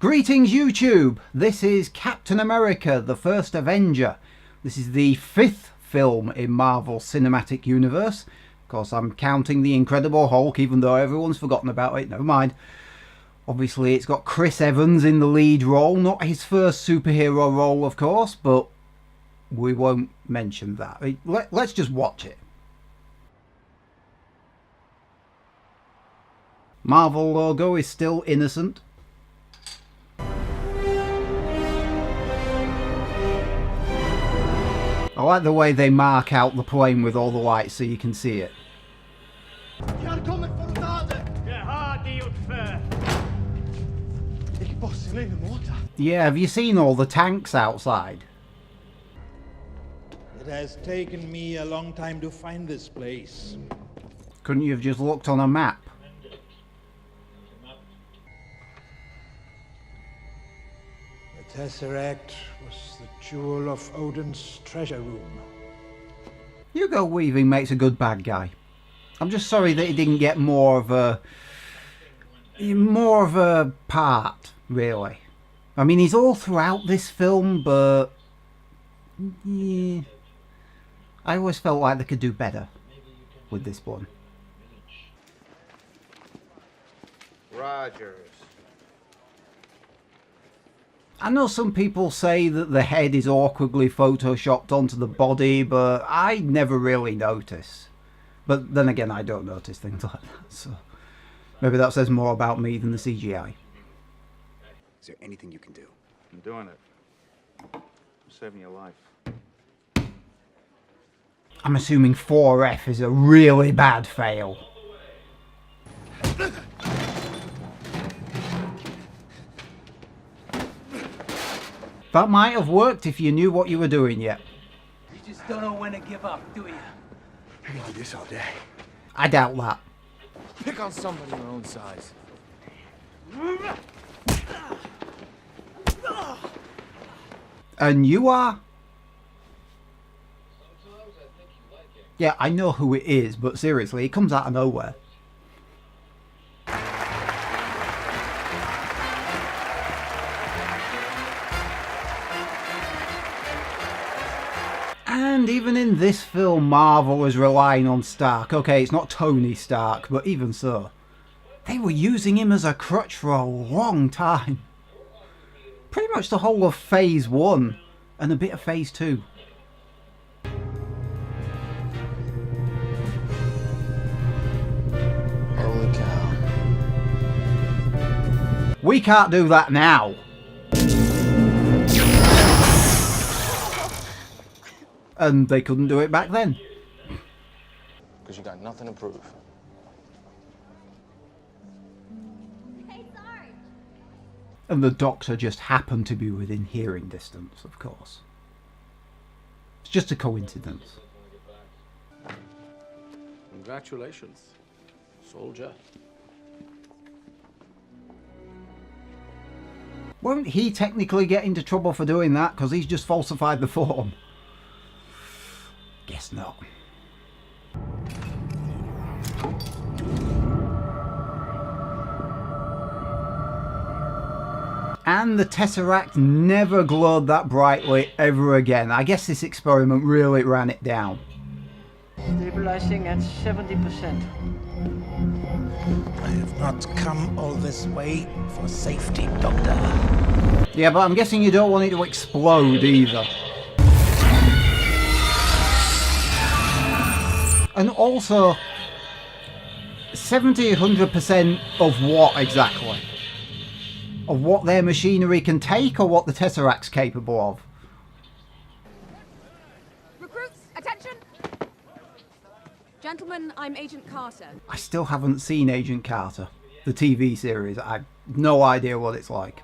Greetings YouTube, this is Captain America, the first Avenger. This is the 5th film in Marvel Cinematic Universe. Of course I'm counting the Incredible Hulk, even though everyone's forgotten about it, never mind. Obviously it's got Chris Evans in the lead role, not his first superhero role of course, but we won't mention that. Let's just watch it. Marvel logo is still innocent. I like the way they mark out the plane with all the lights so you can see it. Yeah, have you seen all the tanks outside? It has taken me a long time to find this place. Couldn't you have just looked on a map? The Tesseract was the jewel of Odin's treasure room. Hugo Weaving makes a good bad guy. I'm just sorry that he didn't get more of a part, really. I mean, he's all throughout this film, but yeah, I always felt like they could do better with this one. Rogers. I know some people say that the head is awkwardly photoshopped onto the body, but I never really notice. But then again, I don't notice things like that, so maybe that says more about me than the CGI. Is there anything you can do? I'm doing it. I'm saving your life. I'm assuming 4F is a really bad fail. That might have worked if you knew what you were doing yet. You just don't know when to give up, do you? I can do this all day. I doubt that. Pick on somebody your own size. And you are? Yeah, I know who it is, but seriously, it comes out of nowhere. And even in this film, Marvel is relying on Stark. Okay, it's not Tony Stark, but even so. They were using him as a crutch for a long time. Pretty much the whole of Phase 1 and a bit of Phase 2. Holy cow. We can't do that now. And they couldn't do it back then. Because you got nothing to prove. Hey, sorry. And the Doctor just happened to be within hearing distance, of course. It's just a coincidence. Congratulations, soldier. Won't he technically get into trouble for doing that because he's just falsified the form? Guess not. And the Tesseract never glowed that brightly ever again. I guess this experiment really ran it down. Stabilizing at 70%. I have not come all this way for safety, Doctor. Yeah, but I'm guessing you don't want it to explode either. And also, 70-100% of what exactly? Of what their machinery can take or what the Tesseract's capable of? Recruits, attention! Gentlemen, I'm Agent Carter. I still haven't seen Agent Carter, the TV series. I've no idea what it's like.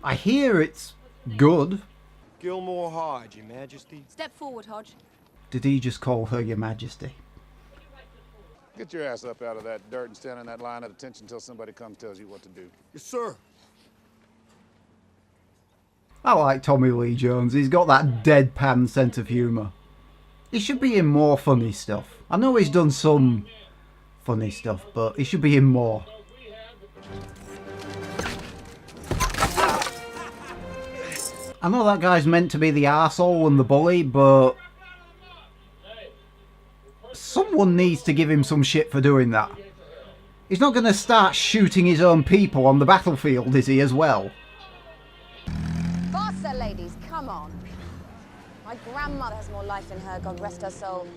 I hear it's good. Gilmore Hodge, Your Majesty. Step forward, Hodge. Did he just call her Your Majesty? Get your ass up out of that dirt and stand in that line of attention until somebody comes and tells you what to do. Yes, sir. I like Tommy Lee Jones. He's got that deadpan sense of humour. He should be in more funny stuff. I know he's done some funny stuff, but he should be in more. I know that guy's meant to be the arsehole and the bully, but someone needs to give him some shit for doing that. He's not going to start shooting his own people on the battlefield, is he, as well? Faster, ladies, come on. My grandmother has more life in her, God rest her soul.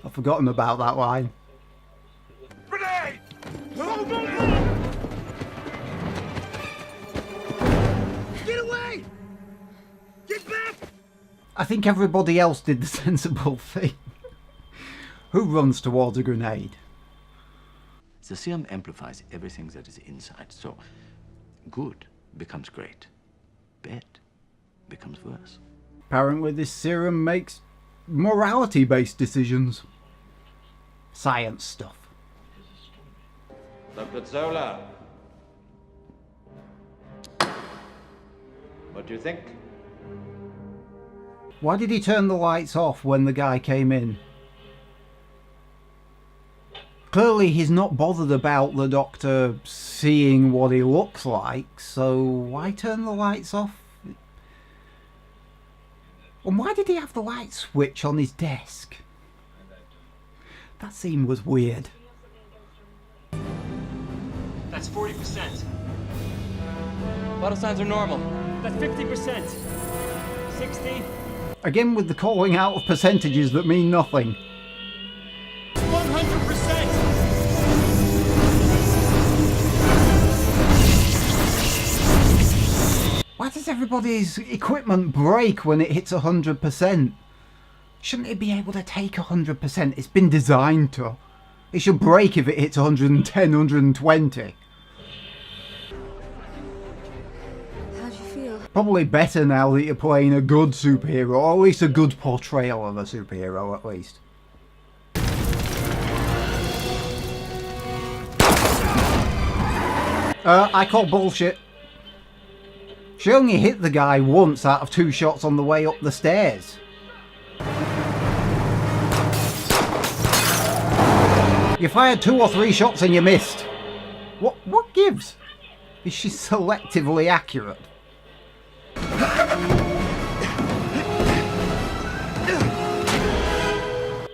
I've forgotten about that line. Grenade! Move, move, move! Get away! Get back! I think everybody else did the sensible thing. Who runs towards a grenade? The serum amplifies everything that is inside, so good becomes great, bad becomes worse. Apparently this serum makes morality-based decisions. Science stuff. Dr. Zola. What do you think? Why did he turn the lights off when the guy came in? Clearly he's not bothered about the doctor seeing what he looks like, so why turn the lights off? And why did he have the light switch on his desk? That scene was weird. That's 40%. Vital signs are normal. That's 50%. 60. Again with the calling out of percentages that mean nothing. 100%. Why does everybody's equipment break when it hits 100%? Shouldn't it be able to take 100%? It's been designed to. It should break if it hits 110, 120. How do you feel? Probably better now that you're playing a good superhero, or at least a good portrayal of a superhero, at least. I call bullshit. She only hit the guy once out of 2 shots on the way up the stairs. You fired 2 or 3 shots and you missed. What gives? Is she selectively accurate?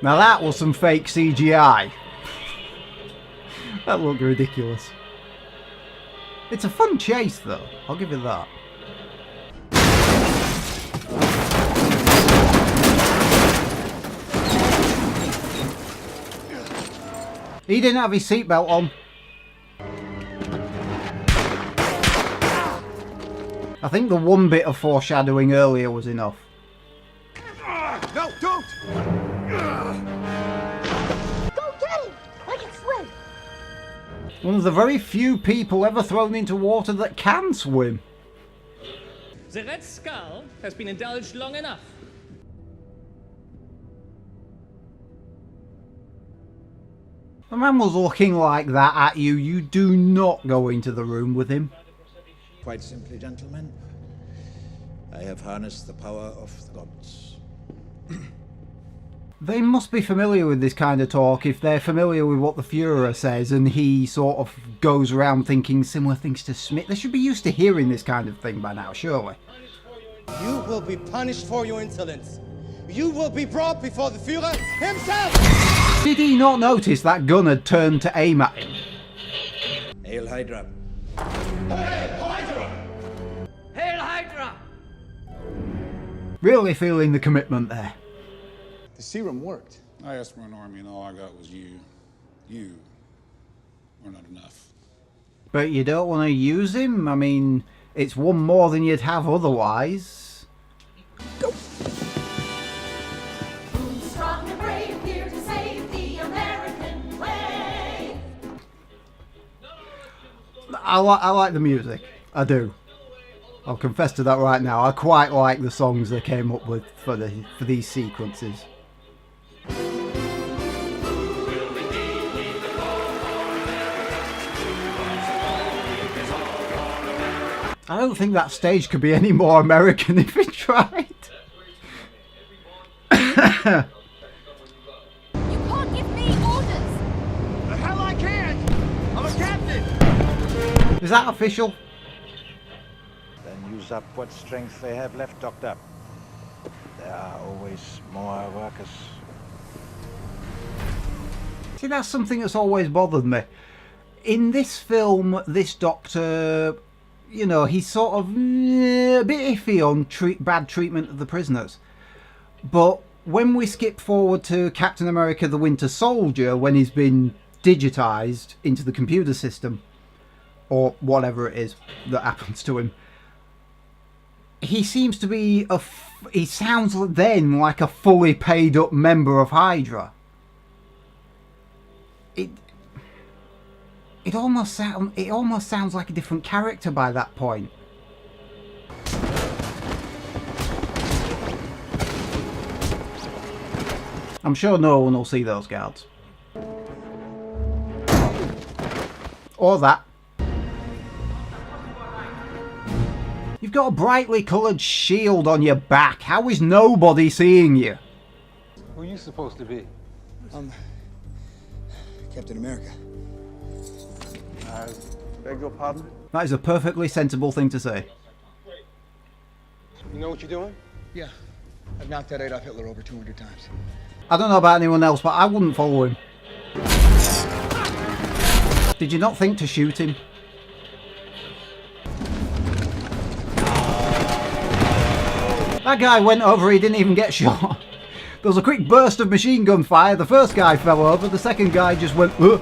Now that was some fake CGI. That looked ridiculous. It's a fun chase though, I'll give it that. He didn't have his seatbelt on. I think the one bit of foreshadowing earlier was enough. No, don't! Go get him! I can swim! One of the very few people ever thrown into water that can swim. The Red Skull has been indulged long enough. The man was looking like that at you. You do not go into the room with him. Quite simply, gentlemen, I have harnessed the power of the gods. They must be familiar with this kind of talk if they're familiar with what the Führer says and he sort of goes around thinking similar things to Smith. They should be used to hearing this kind of thing by now, surely. You will be punished for your insolence. You will be brought before the Führer himself! Did he not notice that gun had turned to aim at him? Hail Hydra. Hail Hydra! Hail Hydra! Really feeling the commitment there. The serum worked. I asked for an army and all I got was you. You were not enough. But you don't want to use him? I mean, it's one more than you'd have otherwise. Go. Strong and brave, here to save the American way. I like the music. I do. I'll confess to that right now. I quite like the songs they came up with for these sequences. I don't think that stage could be any more American if it tried. You can't give me orders! The hell I can't! I'm a captain! Is that official? use up what strength they have left docked up. There are always more workers. See, that's something that's always bothered me. In this film, this doctor, you know, he's sort of a bit iffy on bad treatment of the prisoners. But when we skip forward to Captain America the Winter Soldier, when he's been digitized into the computer system, or whatever it is that happens to him, he seems to be he sounds then like a fully paid up member of Hydra. It almost sounds like a different character by that point. I'm sure no one will see those guards. Or that. You've got a brightly coloured shield on your back. How is nobody seeing you? Who are you supposed to be? Captain America. Beg your pardon? That is a perfectly sensible thing to say. You know what you're doing? Yeah. I've knocked that Adolf Hitler over 200 times. I don't know about anyone else, but I wouldn't follow him. Did you not think to shoot him? That guy went over, he didn't even get shot. There was a quick burst of machine gun fire. The first guy fell over, the second guy just went, ugh.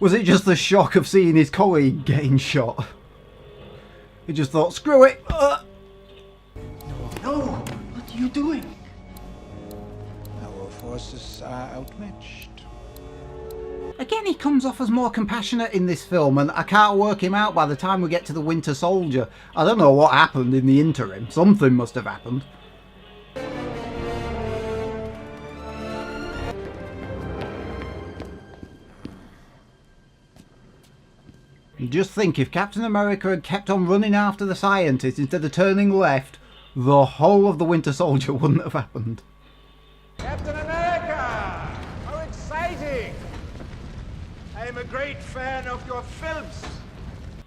Was it just the shock of seeing his colleague getting shot? He just thought, screw it. No! What are you doing? Our forces are outmatched. Again, he comes off as more compassionate in this film, and I can't work him out by the time we get to the Winter Soldier. I don't know what happened in the interim. Something must have happened. Just think, if Captain America had kept on running after the scientist instead of turning left, the whole of the Winter Soldier wouldn't have happened. Captain America! How exciting! I am a great fan of your films.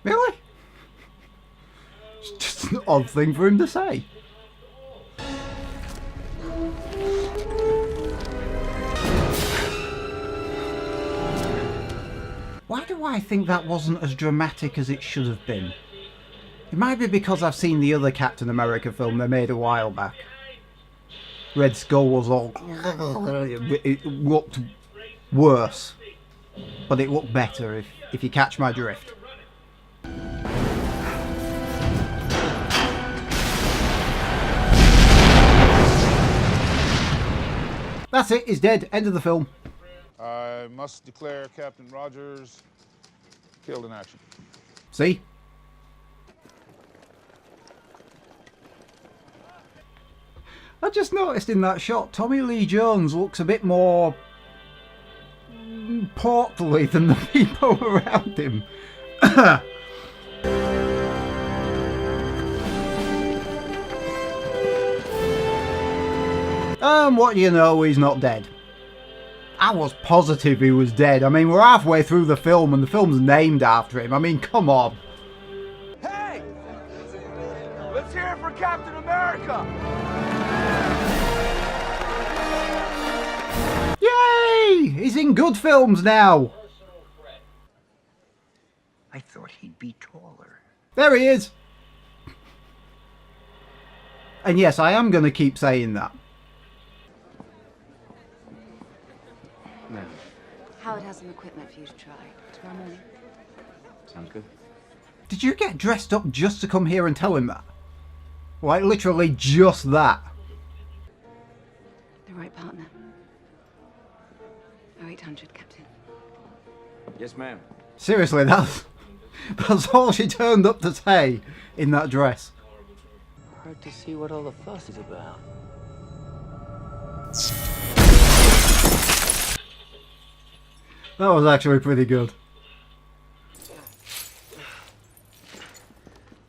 Really? It's just an odd thing for him to say. Why do I think that wasn't as dramatic as it should have been? It might be because I've seen the other Captain America film they made a while back. Red Skull was all... It looked worse. But it looked better, if you catch my drift. That's it, he's dead. End of the film. I must declare Captain Rogers killed in action. See? I just noticed in that shot, Tommy Lee Jones looks a bit more portly than the people around him. What do you know, he's not dead. I was positive he was dead. I mean, we're halfway through the film and the film's named after him. I mean, come on. Hey! Let's hear it for Captain America! Yay! He's in good films now. I thought he'd be taller. There he is. And yes, I am going to keep saying that. Howard has some equipment for you to try tomorrow morning. Sounds good. Did you get dressed up just to come here and tell him that? Like, literally just that. The right partner. 0800, Captain. Yes, ma'am. Seriously, that's all she turned up to say in that dress. Hard to see what all the fuss is about. That was actually pretty good.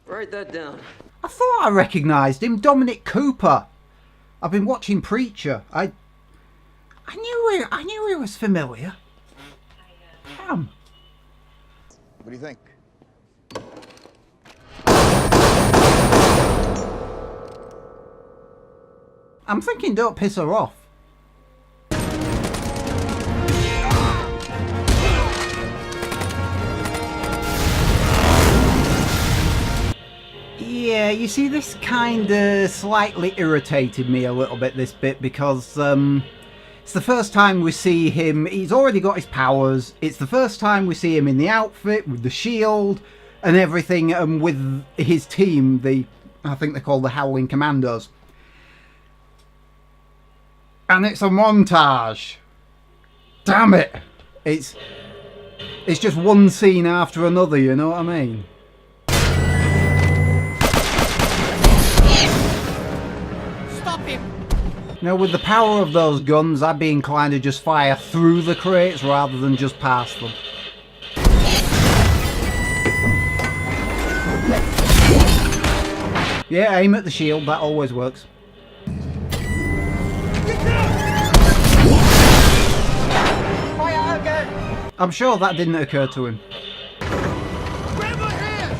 Write that down. I thought I recognised him, Dominic Cooper. I've been watching Preacher. I knew he was familiar. Damn. What do you think? I'm thinking don't piss her off. Yeah, you see, this kind of slightly irritated me a little bit, this bit, because it's the first time we see him. He's already got his powers. It's the first time we see him in the outfit, with the shield and everything, and with his team, I think they're called the Howling Commandos. And it's a montage. Damn it! It's just one scene after another, you know what I mean? Stop him! Now, with the power of those guns, I'd be inclined to just fire through the crates rather than just past them. Yeah, aim at the shield, that always works. Fire again! I'm sure that didn't occur to him. Grab my hand!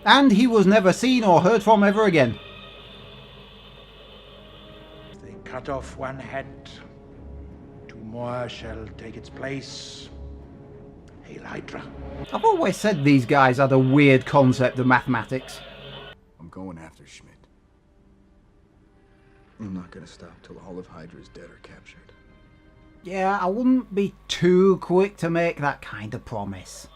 And he was never seen or heard from ever again. They cut off one head. Two more shall take its place. Hail Hydra. I've always said these guys had a weird concept of mathematics. I'm going after Schmidt. I'm not gonna stop till all of Hydra is dead or captured. Yeah, I wouldn't be too quick to make that kind of promise.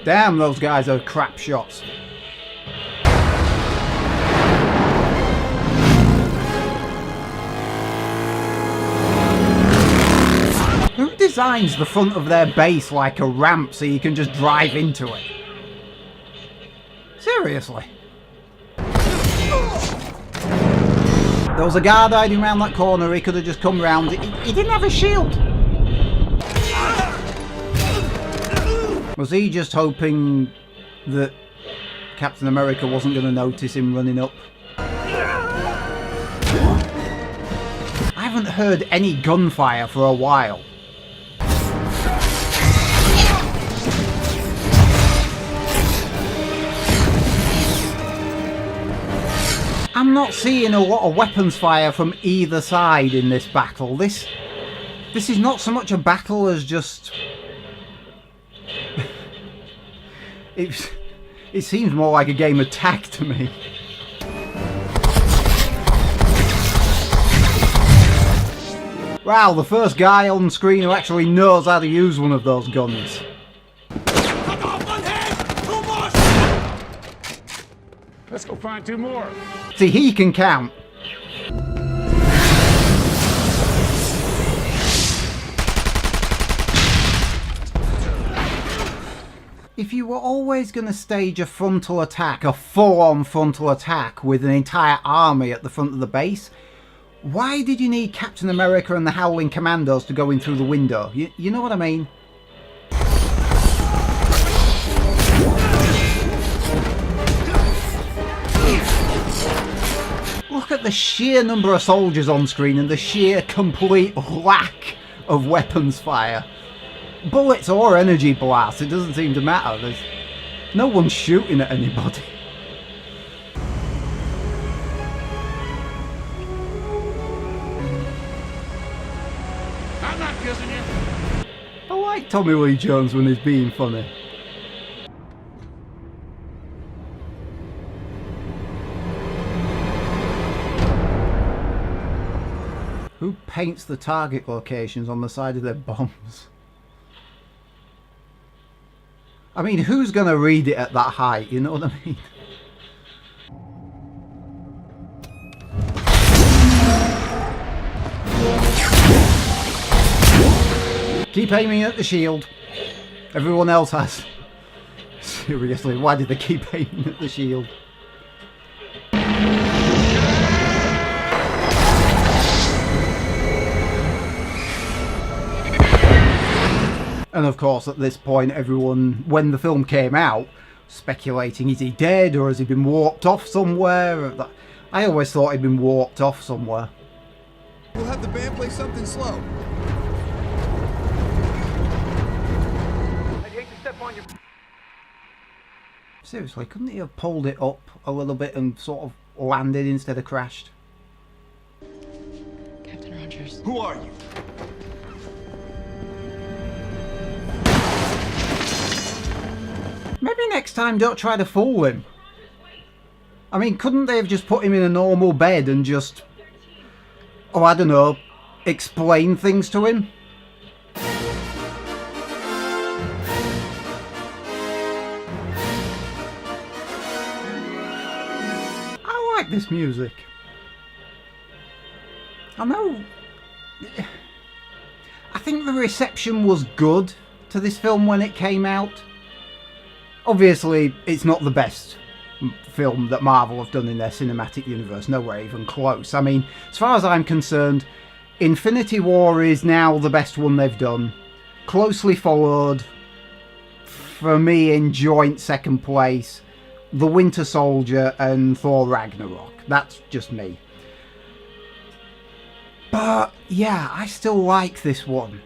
Damn, those guys are crap shots. Who designs the front of their base like a ramp so you can just drive into it? Seriously. There was a guard hiding around that corner, he could have just come round. He didn't have a shield. Was he just hoping that Captain America wasn't going to notice him running up? I haven't heard any gunfire for a while. I'm not seeing a lot of weapons fire from either side in this battle. This is not so much a battle as just... It seems more like a game of tag to me. Wow, the first guy on screen who actually knows how to use one of those guns. Cut off one head! 2 more! Let's go find 2 more. See, he can count. If you were always going to stage a frontal attack, a full-on frontal attack with an entire army at the front of the base, why did you need Captain America and the Howling Commandos to go in through the window? You know what I mean? Look at the sheer number of soldiers on screen and the sheer complete lack of weapons fire. Bullets or energy blasts, it doesn't seem to matter. There's no one shooting at anybody. I'm not kissing you. I like Tommy Lee Jones when he's being funny. Who paints the target locations on the side of their bombs? I mean, who's going to read it at that height, you know what I mean? Keep aiming at the shield. Everyone else has. Seriously, why did they keep aiming at the shield? And of course, at this point, everyone, when the film came out, speculating, is he dead or has he been warped off somewhere? I always thought he'd been warped off somewhere. We'll have the band play something slow. I'd hate to step on your... Seriously, couldn't he have pulled it up a little bit and sort of landed instead of crashed? Captain Rogers. Who are you? Maybe next time don't try to fool him. I mean, couldn't they have just put him in a normal bed and just, oh, I don't know, explain things to him? I like this music. I know. I think the reception was good to this film when it came out. Obviously, it's not the best film that Marvel have done in their cinematic universe, nowhere even close. I mean, as far as I'm concerned, Infinity War is now the best one they've done. Closely followed, for me, in joint second place, The Winter Soldier and Thor Ragnarok. That's just me. But, yeah, I still like this one.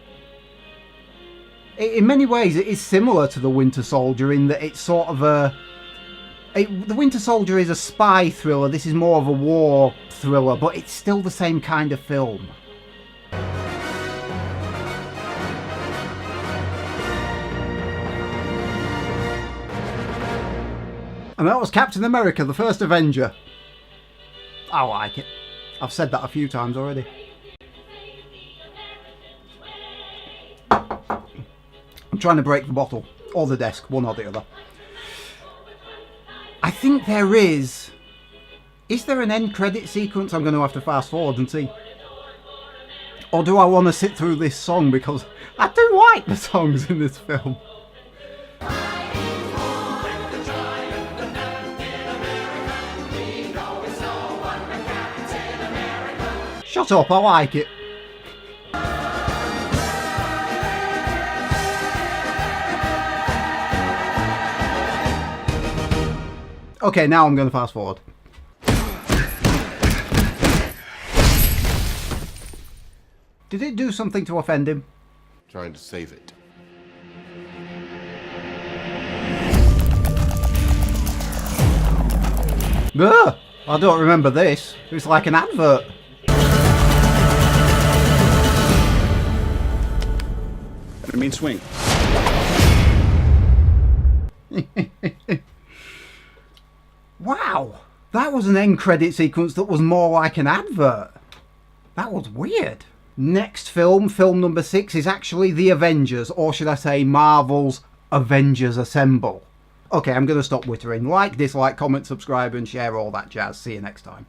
In many ways, it is similar to The Winter Soldier in that it's sort of a... The Winter Soldier is a spy thriller, this is more of a war thriller, but it's still the same kind of film. And that was Captain America, the first Avenger. I like it. I've said that a few times already. I'm trying to break the bottle, or the desk, one or the other. I think there is... Is there an end credit sequence? I'm going to have to fast forward and see. Or do I want to sit through this song, because I do like the songs in this film. Shut up, I like it. Okay, now I'm going to fast forward. Did it do something to offend him? Trying to save it. Ugh, I don't remember this. It's like an advert. I mean, swing. Wow, that was an end credit sequence that was more like an advert. That was weird. Next film, film number 6, is actually The Avengers, or should I say Marvel's Avengers Assemble. Okay, I'm going to stop wittering. Like, dislike, comment, subscribe and share all that jazz. See you next time.